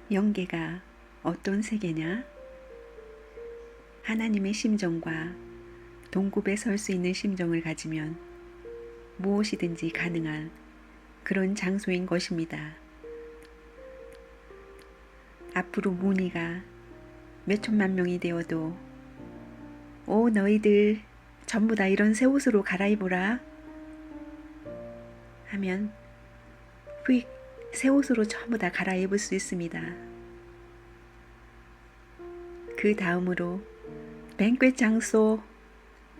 영계가 어떤 세계냐? 하나님의 심정과 동급에 설 수 있는 심정을 가지면 무엇이든지 가능한 그런 장소인 것입니다. 앞으로 문의가 몇 천만 명이 되어도 오 너희들 전부 다 이런 새 옷으로 갈아입어라 하면 휙 새 옷으로 전부 다 갈아입을 수 있습니다. 그 다음으로 뱅쾌 장소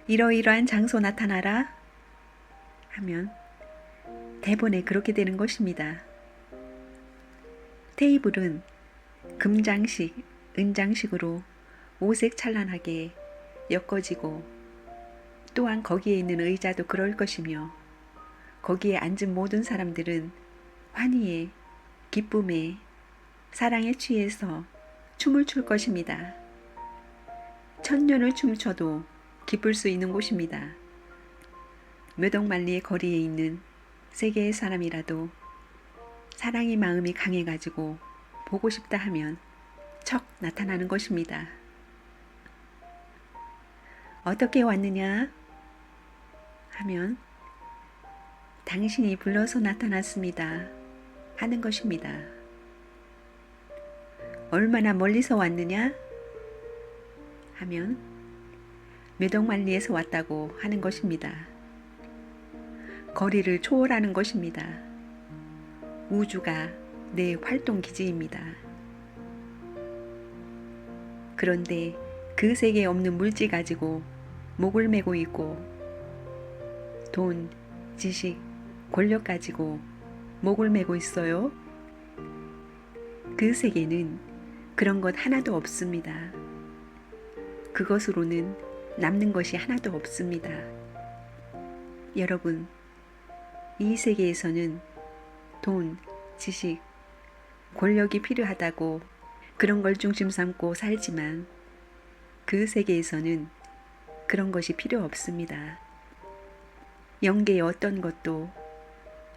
이러이러한 장소 나타나라 하면 대본에 그렇게 되는 것입니다. 테이블은 금장식, 은장식으로 오색 찬란하게 엮어지고 또한 거기에 있는 의자도 그럴 것이며 거기에 앉은 모든 사람들은 환희에, 기쁨에, 사랑에 취해서 춤을 출 것입니다. 천년을 춤춰도 기쁠 수 있는 곳입니다. 묘동만리의 거리에 있는 세계의 사람이라도 사랑의 마음이 강해가지고 보고 싶다 하면 척 나타나는 것입니다. 어떻게 왔느냐 하면 당신이 불러서 나타났습니다 하는 것입니다. 얼마나 멀리서 왔느냐 하면 묘동만리에서 왔다고 하는 것입니다. 거리를 초월하는 것입니다. 우주가 내 활동 기지입니다. 그런데 그 세계에 없는 물질 가지고 목을 메고 있고 돈, 지식, 권력 가지고 목을 메고 있어요. 그 세계는 그런 것 하나도 없습니다. 그것으로는 남는 것이 하나도 없습니다. 여러분, 이 세계에서는 돈, 지식, 권력이 필요하다고 그런 걸 중심 삼고 살지만 그 세계에서는 그런 것이 필요 없습니다. 영계의 어떤 것도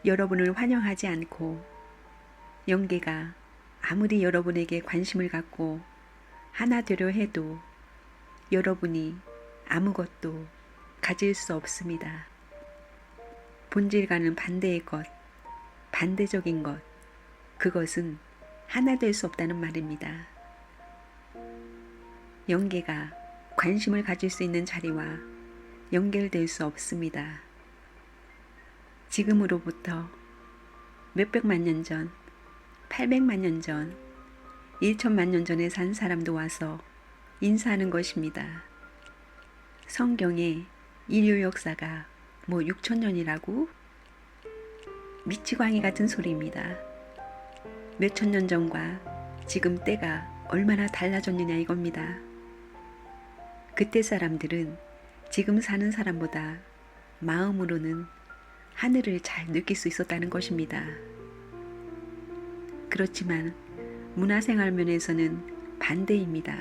여러분을 환영하지 않고 영계가 아무리 여러분에게 관심을 갖고 하나 되려 해도 여러분이 아무것도 가질 수 없습니다. 본질과는 반대의 것, 반대적인 것, 그것은 하나 될 수 없다는 말입니다. 영계가 관심을 가질 수 있는 자리와 연결될 수 없습니다. 지금으로부터 몇백만 년 전, 800만 년 전, 1천만 년 전에 산 사람도 와서 인사하는 것입니다. 성경에 인류 역사가 뭐 6천년이라고? 미치광이 같은 소리입니다. 몇천 년 전과 지금 때가 얼마나 달라졌느냐 이겁니다. 그때 사람들은 지금 사는 사람보다 마음으로는 하늘을 잘 느낄 수 있었다는 것입니다. 그렇지만 문화생활 면에서는 반대입니다.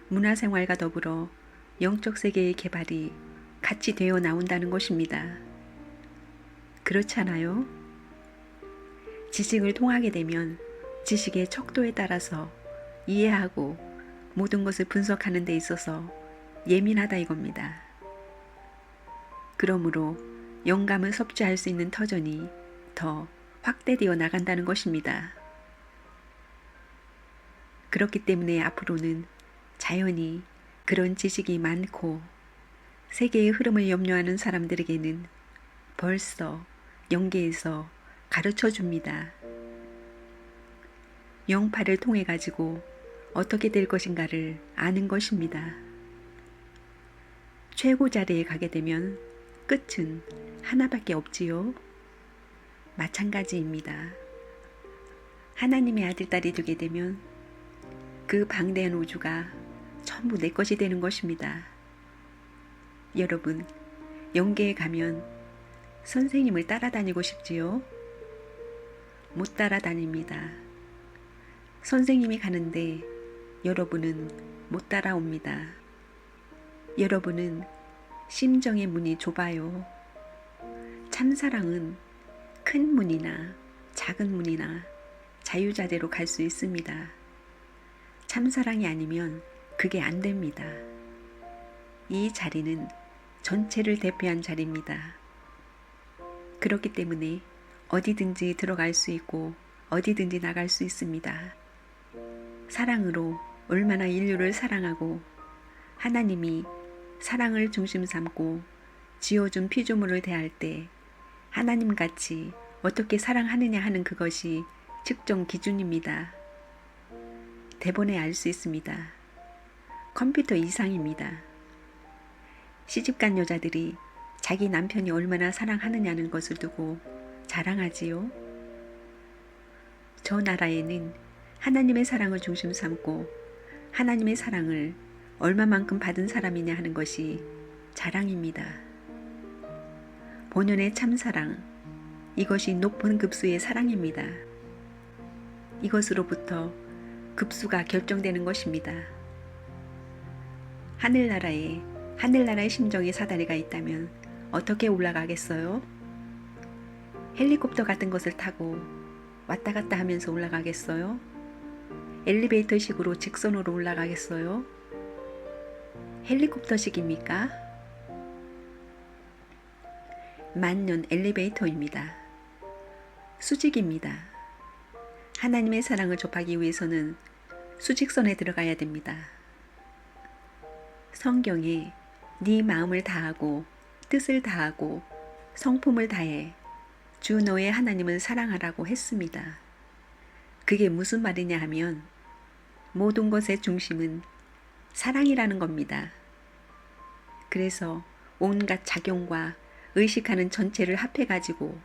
문화생활과 더불어 영적 세계의 개발이 같이 되어 나온다는 것입니다. 그렇지 않아요? 지식을 통하게 되면 지식의 척도에 따라서 이해하고 모든 것을 분석하는 데 있어서 예민하다 이겁니다. 그러므로 영감을 섭취할 수 있는 터전이 더 확대되어 나간다는 것입니다. 그렇기 때문에 앞으로는 자연히 그런 지식이 많고 세계의 흐름을 염려하는 사람들에게는 벌써 영계에서 가르쳐 줍니다. 영파를 통해 가지고 어떻게 될 것인가를 아는 것입니다. 최고 자리에 가게 되면 끝은 하나밖에 없지요. 마찬가지입니다. 하나님의 아들, 딸이 되게 되면 그 방대한 우주가 전부 내 것이 되는 것입니다. 여러분, 영계에 가면 선생님을 따라다니고 싶지요? 못 따라다닙니다. 선생님이 가는데 여러분은 못 따라옵니다. 여러분은 심정의 문이 좁아요. 참사랑은 큰 문이나 작은 문이나 자유자재로 갈 수 있습니다. 참사랑이 아니면 그게 안 됩니다. 이 자리는 전체를 대표한 자리입니다. 그렇기 때문에 어디든지 들어갈 수 있고 어디든지 나갈 수 있습니다. 사랑으로 얼마나 인류를 사랑하고 하나님이 사랑을 중심 삼고 지어준 피조물을 대할 때 하나님같이 어떻게 사랑하느냐 하는 그것이 측정 기준입니다. 대본에 알 수 있습니다. 컴퓨터 이상입니다. 시집간 여자들이 자기 남편이 얼마나 사랑하느냐는 것을 두고 자랑하지요. 저 나라에는 하나님의 사랑을 중심 삼고 하나님의 사랑을 얼마만큼 받은 사람이냐 하는 것이 자랑입니다. 본연의 참사랑, 이것이 높은 급수의 사랑입니다. 이것으로부터 급수가 결정되는 것입니다. 하늘나라의 심정의 사다리가 있다면 어떻게 올라가겠어요? 헬리콥터 같은 것을 타고 왔다 갔다 하면서 올라가겠어요? 엘리베이터식으로 직선으로 올라가겠어요? 헬리콥터식입니까? 만년 엘리베이터입니다. 수직입니다. 하나님의 사랑을 접하기 위해서는 수직선에 들어가야 됩니다. 성경에 네 마음을 다하고 뜻을 다하고 성품을 다해 주 너의 하나님을 사랑하라고 했습니다. 그게 무슨 말이냐 하면 모든 것의 중심은 사랑이라는 겁니다. 그래서 온갖 작용과 의식하는 전체를 합해가지고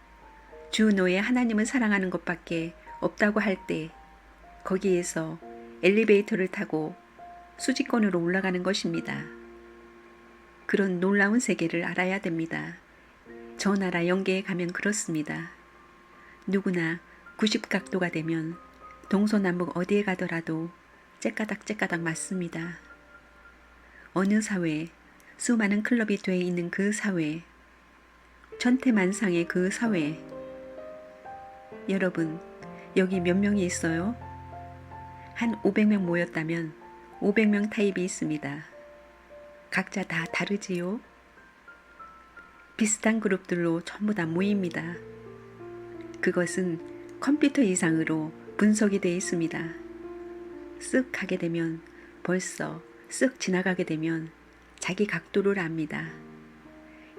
주 너의 하나님을 사랑하는 것밖에 없다고 할 때 거기에서 엘리베이터를 타고 수직권으로 올라가는 것입니다. 그런 놀라운 세계를 알아야 됩니다. 저 나라 영계에 가면 그렇습니다. 누구나 90각도가 되면 동서남북 어디에 가더라도 째까닥 맞습니다. 어느 사회, 수많은 클럽이 돼 있는 그 사회, 천태만상의 그 사회. 여러분, 여기 몇 명이 있어요? 한 500명 모였다면 500명 타입이 있습니다. 각자 다 다르지요? 비슷한 그룹들로 전부 다 모입니다. 그것은 컴퓨터 이상으로 분석이 되어 있습니다. 쓱 가게 되면 벌써 쓱 지나가게 되면 자기 각도를 압니다.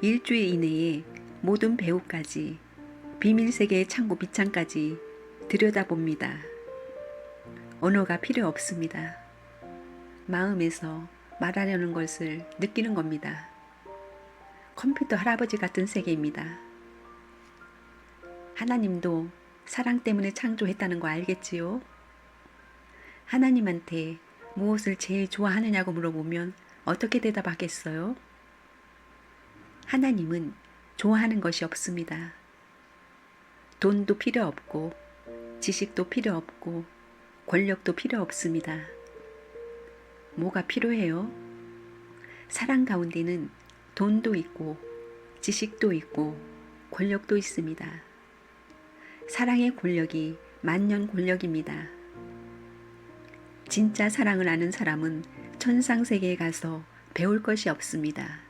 일주일 이내에 모든 배우까지 비밀세계의 창고 밑창까지 들여다봅니다. 언어가 필요 없습니다. 마음에서 말하려는 것을 느끼는 겁니다. 컴퓨터 할아버지 같은 세계입니다. 하나님도 사랑 때문에 창조했다는 거 알겠지요? 하나님한테 무엇을 제일 좋아하느냐고 물어보면 어떻게 대답하겠어요? 하나님은 좋아하는 것이 없습니다. 돈도 필요 없고 지식도 필요 없고 권력도 필요 없습니다. 뭐가 필요해요? 사랑 가운데는 돈도 있고 지식도 있고 권력도 있습니다. 사랑의 권력이 만년 권력입니다. 진짜 사랑을 아는 사람은 천상세계에 가서 배울 것이 없습니다.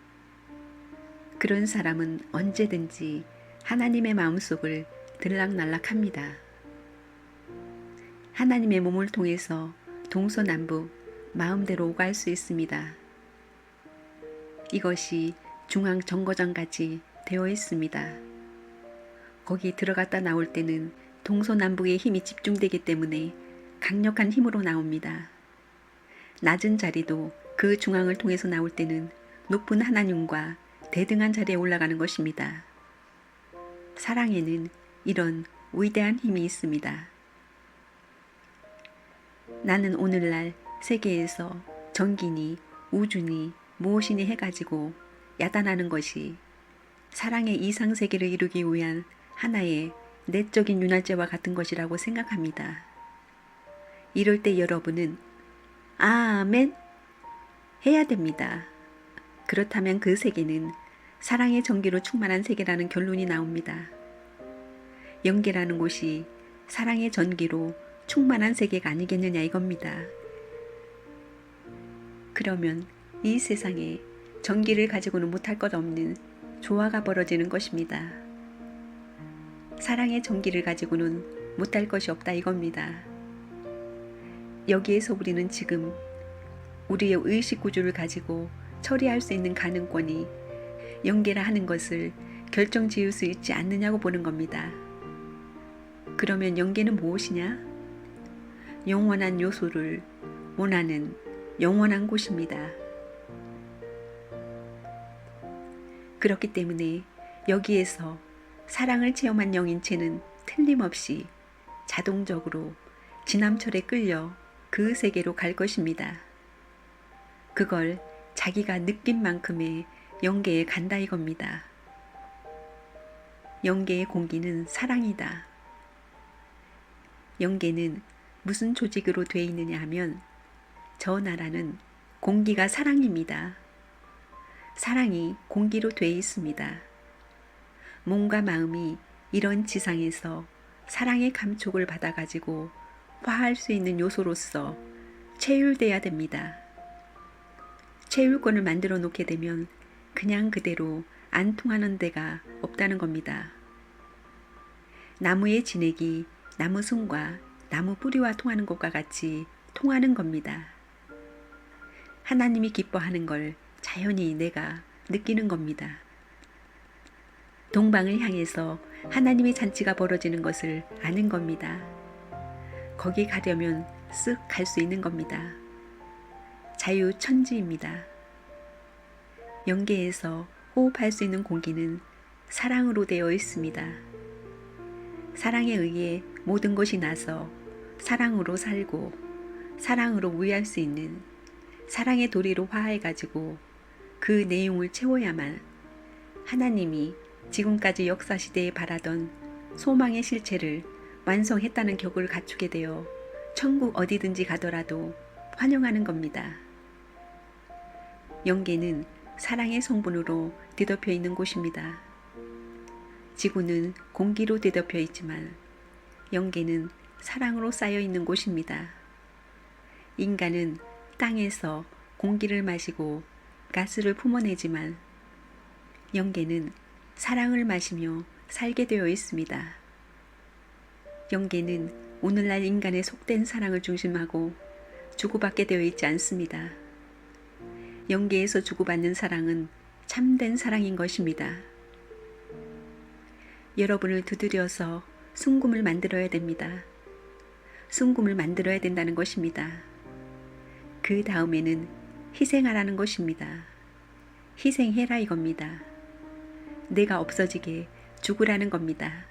그런 사람은 언제든지 하나님의 마음속을 들락날락합니다. 하나님의 몸을 통해서 동서남북 마음대로 오갈 수 있습니다. 이것이 중앙 정거장같이 되어 있습니다. 거기 들어갔다 나올 때는 동서남북의 힘이 집중되기 때문에 강력한 힘으로 나옵니다. 낮은 자리도 그 중앙을 통해서 나올 때는 높은 하나님과 대등한 자리에 올라가는 것입니다. 사랑에는 이런 위대한 힘이 있습니다. 나는 오늘날 세계에서 전기니 우주니 무엇이니 해가지고 야단하는 것이 사랑의 이상세계를 이루기 위한 하나의 내적인 윤활제와 같은 것이라고 생각합니다. 이럴 때 여러분은 아멘 해야 됩니다. 그렇다면 그 세계는 사랑의 전기로 충만한 세계라는 결론이 나옵니다. 영계라는 곳이 사랑의 전기로 충만한 세계가 아니겠느냐 이겁니다. 그러면 이 세상에 전기를 가지고는 못할 것 없는 조화가 벌어지는 것입니다. 사랑의 전기를 가지고는 못할 것이 없다 이겁니다. 여기에서 우리는 지금 우리의 의식 구조를 가지고 처리할 수 있는 가능권이 영계라 하는 것을 결정 지을 수 있지 않느냐고 보는 겁니다. 그러면 영계는 무엇이냐? 영원한 요소를 원하는 영원한 곳입니다. 그렇기 때문에 여기에서 사랑을 체험한 영인체는 틀림없이 자동적으로 지남철에 끌려 그 세계로 갈 것입니다. 그걸 자기가 느낀 만큼의 영계에 간다 이겁니다. 영계의 공기는 사랑이다. 영계는 무슨 조직으로 되어 있느냐 하면 저 나라는 공기가 사랑입니다. 사랑이 공기로 되어 있습니다. 몸과 마음이 이런 지상에서 사랑의 감촉을 받아가지고 화할 수 있는 요소로서 체율돼야 됩니다. 체율권을 만들어 놓게 되면 그냥 그대로 안 통하는 데가 없다는 겁니다. 나무의 진액이 나무 순과 나무 뿌리와 통하는 것과 같이 통하는 겁니다. 하나님이 기뻐하는 걸 자연히 내가 느끼는 겁니다. 동방을 향해서 하나님의 잔치가 벌어지는 것을 아는 겁니다. 거기 가려면 쓱 갈 수 있는 겁니다. 자유천지입니다. 영계에서 호흡할 수 있는 공기는 사랑으로 되어 있습니다. 사랑에 의해 모든 것이 나서 사랑으로 살고 사랑으로 위할 수 있는 사랑의 도리로 화해가지고 그 내용을 채워야만 하나님이 지금까지 역사시대에 바라던 소망의 실체를 완성했다는 격을 갖추게 되어 천국 어디든지 가더라도 환영하는 겁니다. 영계는 사랑의 성분으로 뒤덮여 있는 곳입니다. 지구는 공기로 뒤덮여 있지만 영계는 사랑으로 쌓여 있는 곳입니다. 인간은 땅에서 공기를 마시고 가스를 품어내지만 영계는 사랑을 마시며 살게 되어 있습니다. 영계는 오늘날 인간의 속된 사랑을 중심하고 주고받게 되어 있지 않습니다. 영계에서 주고받는 사랑은 참된 사랑인 것입니다. 여러분을 두드려서 순금을 만들어야 됩니다. 순금을 만들어야 된다는 것입니다. 그 다음에는 희생하라는 것입니다. 희생해라 이겁니다. 내가 없어지게 죽으라는 겁니다.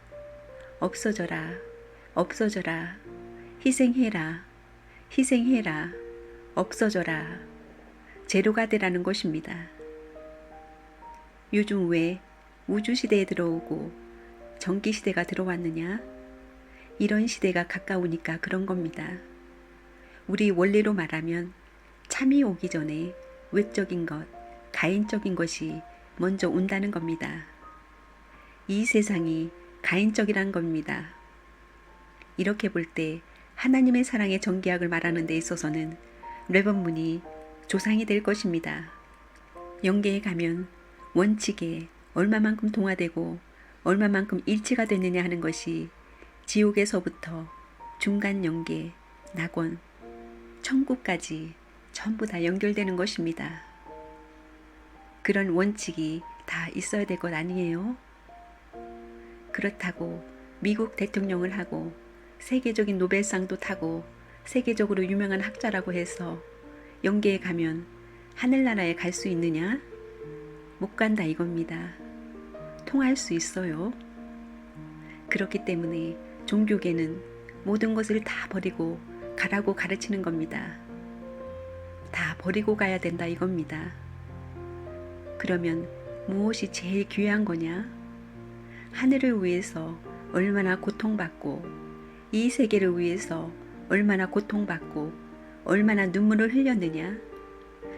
없어져라, 없어져라, 희생해라, 희생해라, 없어져라, 제로가 되라는 것입니다. 요즘 왜 우주시대에 들어오고 전기시대가 들어왔느냐? 이런 시대가 가까우니까 그런 겁니다. 우리 원리로 말하면 참이 오기 전에 외적인 것, 가인적인 것이 먼저 온다는 겁니다. 이 세상이 가인적이란 겁니다. 이렇게 볼 때 하나님의 사랑의 전기학을 말하는 데 있어서는 뇌번문이 조상이 될 것입니다. 영계에 가면 원칙에 얼마만큼 동화되고 얼마만큼 일치가 되느냐 하는 것이 지옥에서부터 중간 영계, 낙원, 천국까지 전부 다 연결되는 것입니다. 그런 원칙이 다 있어야 될 것 아니에요? 그렇다고 미국 대통령을 하고 세계적인 노벨상도 타고 세계적으로 유명한 학자라고 해서 영계에 가면 하늘나라에 갈 수 있느냐? 못 간다 이겁니다. 통할 수 있어요. 그렇기 때문에 종교계는 모든 것을 다 버리고 가라고 가르치는 겁니다. 다 버리고 가야 된다 이겁니다. 그러면 무엇이 제일 귀한 거냐? 하늘을 위해서 얼마나 고통받고 이 세계를 위해서 얼마나 고통받고 얼마나 눈물을 흘렸느냐?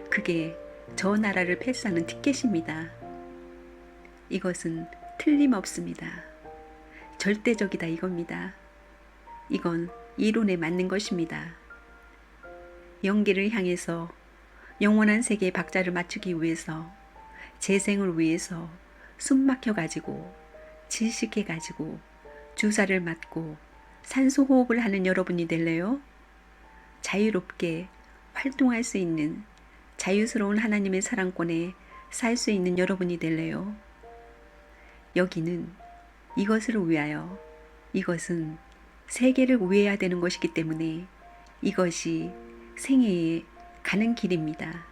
그게 저 나라를 패스하는 티켓입니다. 이것은 틀림없습니다. 절대적이다 이겁니다. 이건 이론에 맞는 것입니다. 영계를 향해서 영원한 세계의 박자를 맞추기 위해서 재생을 위해서 숨 막혀가지고 질식해가지고 주사를 맞고 산소 호흡을 하는 여러분이 될래요? 자유롭게 활동할 수 있는 자유스러운 하나님의 사랑권에 살 수 있는 여러분이 될래요? 여기는 이것을 위하여, 이것은 세계를 위해야 되는 것이기 때문에 이것이 생애에 가는 길입니다.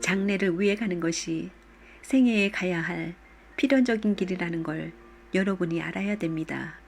장래를 위해 가는 것이 생애에 가야 할 필연적인 길이라는 걸 여러분이 알아야 됩니다.